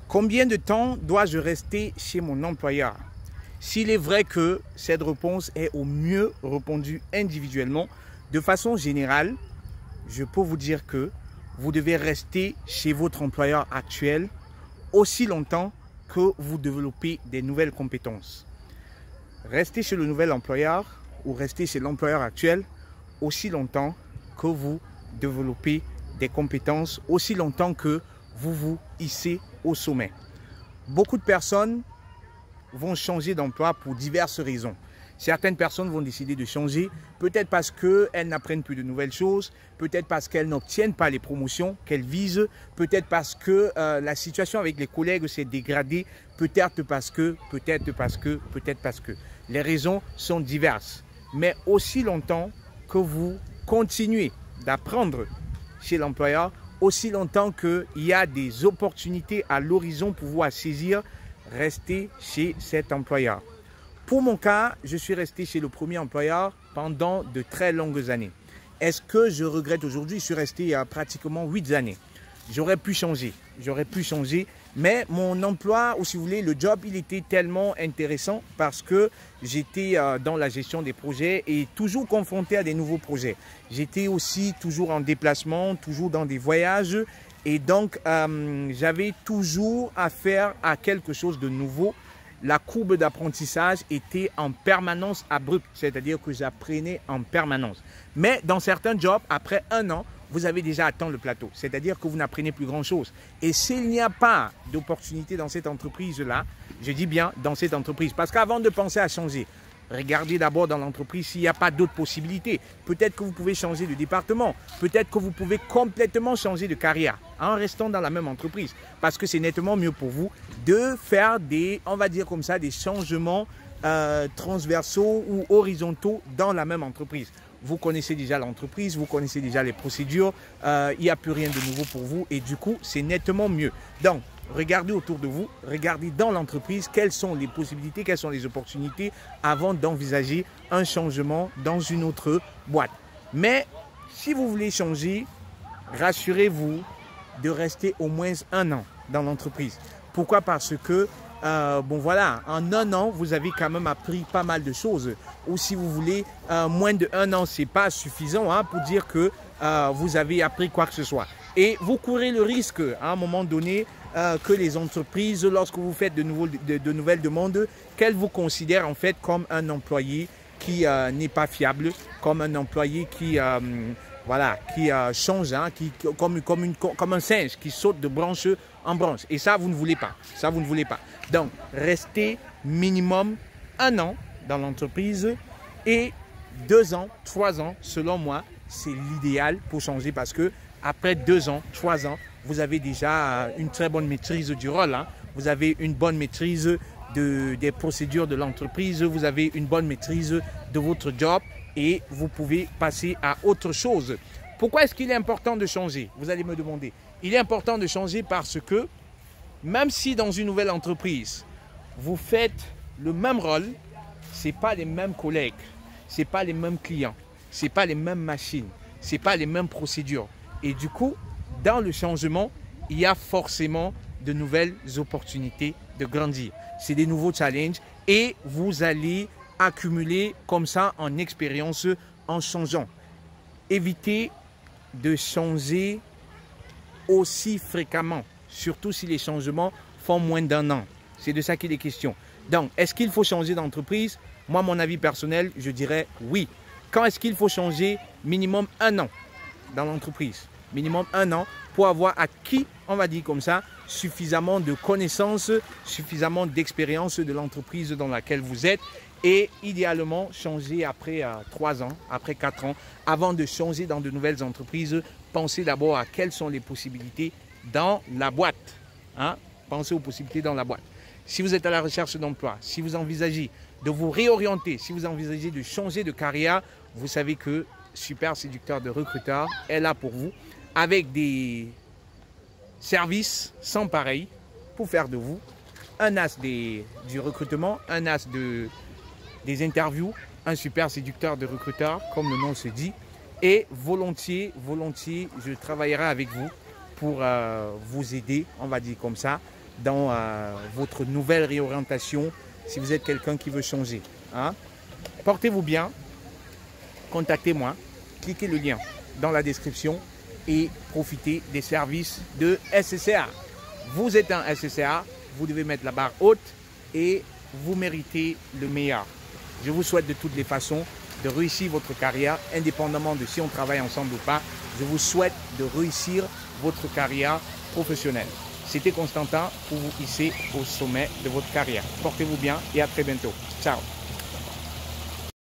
Combien de temps dois-je rester chez mon employeur? S'il est vrai que cette réponse est au mieux répondue individuellement, de façon générale, je peux vous dire que vous devez rester chez votre employeur actuel aussi longtemps que vous développez des nouvelles compétences. Restez chez le nouvel employeur ou restez chez l'employeur actuel aussi longtemps que vous développez des compétences, aussi longtemps que vous vous hissez au sommet. Beaucoup de personnes vont changer d'emploi pour diverses raisons. Certaines personnes vont décider de changer, peut-être parce qu'elles n'apprennent plus de nouvelles choses, peut-être parce qu'elles n'obtiennent pas les promotions qu'elles visent, peut-être parce que la situation avec les collègues s'est dégradée, peut-être parce que. Les raisons sont diverses. Mais aussi longtemps que vous continuez d'apprendre chez l'employeur, aussi longtemps qu'il y a des opportunités à l'horizon pour vous à saisir, restez chez cet employeur. Pour mon cas, je suis resté chez le premier employeur pendant de très longues années. Est-ce que je regrette aujourd'hui? Je suis resté pratiquement 8 années. J'aurais pu changer, mais mon emploi, ou si vous voulez, le job, il était tellement intéressant parce que j'étais dans la gestion des projets et toujours confronté à des nouveaux projets. J'étais aussi toujours en déplacement, toujours dans des voyages et donc j'avais toujours affaire à quelque chose de nouveau. La courbe d'apprentissage était en permanence abrupte, c'est-à-dire que j'apprenais en permanence. Mais dans certains jobs, après 1 an, vous avez déjà atteint le plateau, c'est-à-dire que vous n'apprenez plus grand-chose. Et s'il n'y a pas d'opportunité dans cette entreprise-là, je dis bien dans cette entreprise, parce qu'avant de penser à changer, regardez d'abord dans l'entreprise s'il n'y a pas d'autres possibilités. Peut-être que vous pouvez changer de département, peut-être que vous pouvez complètement changer de carrière en restant dans la même entreprise, parce que c'est nettement mieux pour vous de faire des, on va dire comme ça, des changements transversaux ou horizontaux dans la même entreprise. Vous connaissez déjà l'entreprise, vous connaissez déjà les procédures, il n'y a plus rien de nouveau pour vous et du coup, c'est nettement mieux. Donc, regardez autour de vous, regardez dans l'entreprise quelles sont les possibilités, quelles sont les opportunités avant d'envisager un changement dans une autre boîte. Mais si vous voulez changer, rassurez-vous de rester au moins 1 an dans l'entreprise. Pourquoi? Parce que bon voilà, en 1 an, vous avez quand même appris pas mal de choses. Ou si vous voulez, moins de 1 an, ce n'est pas suffisant pour dire que vous avez appris quoi que ce soit. Et vous courez le risque à un moment donné que les entreprises, lorsque vous faites de nouvelles demandes, qu'elles vous considèrent en fait comme un employé qui n'est pas fiable, comme un employé qui... voilà, qui change, comme un singe qui saute de branche en branche. Et ça, vous ne voulez pas. Ça, vous ne voulez pas. Donc, restez minimum 1 an dans l'entreprise et 2 ans, 3 ans, selon moi, c'est l'idéal pour changer parce que après 2 ans, 3 ans, vous avez déjà une très bonne maîtrise du rôle. Vous avez une bonne maîtrise des procédures de l'entreprise. Vous avez une bonne maîtrise de votre job. Et vous pouvez passer à autre chose. Pourquoi est-ce qu'il est important de changer? Vous allez me demander. Il est important de changer parce que même si dans une nouvelle entreprise, vous faites le même rôle, ce n'est pas les mêmes collègues, ce n'est pas les mêmes clients, ce n'est pas les mêmes machines, ce n'est pas les mêmes procédures. Et du coup, dans le changement, il y a forcément de nouvelles opportunités de grandir. C'est des nouveaux challenges et vous allez accumuler comme ça en expérience en changeant. Évitez de changer aussi fréquemment, surtout si les changements font moins d'1 an. C'est de ça qu'il est question. Donc, est-ce qu'il faut changer d'entreprise? Moi, mon avis personnel, je dirais oui. Quand est-ce qu'il faut changer? Minimum 1 an dans l'entreprise. Minimum 1 an pour avoir acquis, on va dire comme ça, suffisamment de connaissances, suffisamment d'expérience de l'entreprise dans laquelle vous êtes. Et idéalement, changer après 3 ans, après 4 ans, avant de changer dans de nouvelles entreprises, pensez d'abord à quelles sont les possibilités dans la boîte. Pensez aux possibilités dans la boîte. Si vous êtes à la recherche d'emploi, si vous envisagez de vous réorienter, si vous envisagez de changer de carrière, vous savez que Super Séducteur de Recruteur est là pour vous, avec des services sans pareil pour faire de vous un as du recrutement, un as des interviews, un super séducteur de recruteurs, comme le nom se dit. Et volontiers, je travaillerai avec vous pour vous aider, on va dire comme ça, dans votre nouvelle réorientation si vous êtes quelqu'un qui veut changer. Hein? Portez-vous bien, contactez-moi, cliquez le lien dans la description et profitez des services de SCCA. Vous êtes un SCCA, vous devez mettre la barre haute et vous méritez le meilleur. Je vous souhaite de toutes les façons de réussir votre carrière, indépendamment de si on travaille ensemble ou pas. Je vous souhaite de réussir votre carrière professionnelle. C'était Constantin pour vous hisser au sommet de votre carrière. Portez-vous bien et à très bientôt. Ciao.